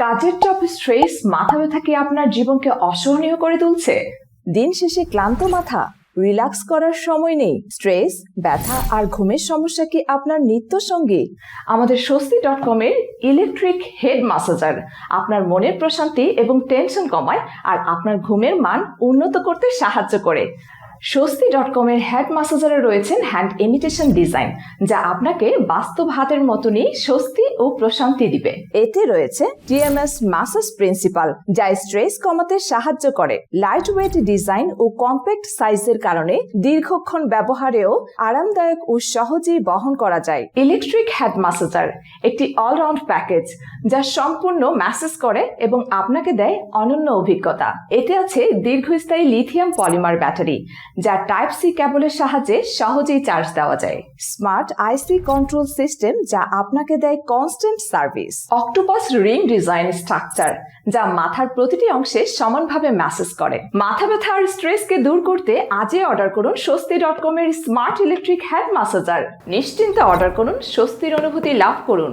কাজের চাপ, স্ট্রেস, মাথা ব্যথা কি আপনার জীবনকে অসহনীয় করে তুলছে? দিন শেষে ক্লান্ত মাথা, রিল্যাক্স করার সময় নেই, স্ট্রেস, ব্যথা আর ঘুমের সমস্যা কি আপনার নিত্য সঙ্গী? আমাদের স্বস্তি.com এর ইলেকট্রিক হেড ম্যাসাজার আপনার মনের প্রশান্তি এবং টেনশন কমায় আর আপনার ঘুমের মান উন্নত করতে সাহায্য করে। স্বস্তি.com এর হেড ম্যাসাজারে রয়েছেন হ্যান্ড ইমিটেশন ডিজাইন, যা আপনাকে বাস্তব হাতের মতনই স্বস্তি ও প্রশান্তি দিবে। এতে রয়েছে TMS ম্যাসাজ প্রিন্সিপাল, যা স্ট্রেস কমাতে সাহায্য করে। লাইট ওয়েট ডিজাইন ও কম্প্যাক্ট সাইজের কারণে দীর্ঘক্ষণ ব্যবহারেও আরামদায়ক ও সহজেই বহন করা যায়। ইলেকট্রিক হেড ম্যাসাজার একটি অলরাউন্ড প্যাকেজ, যা সম্পূর্ণ ম্যাসেজ করে এবং আপনাকে দেয় অনন্য অভিজ্ঞতা। এতে আছে দীর্ঘস্থায়ী লিথিয়াম পলিমার ব্যাটারি, যা টাইপ সি কেবলের সাহায্যে সহজেই চার্জ দেওয়া যায়। স্মার্ট আইসি কন্ট্রোল সিস্টেম, যা আপনাকে দেয় constant service. Octopus ring design structure, যা মাথার প্রতিটি অংশে সমানভাবে ম্যাসেজ করে। মাথা ব্যথা আর স্ট্রেসকে দূর করতে আজই অর্ডার করুন স্বস্তি.com এর স্মার্ট ইলেকট্রিক হেড ম্যাসাজার। নিশ্চিন্তে অর্ডার করুন, স্বস্তির অনুভূতি লাভ করুন।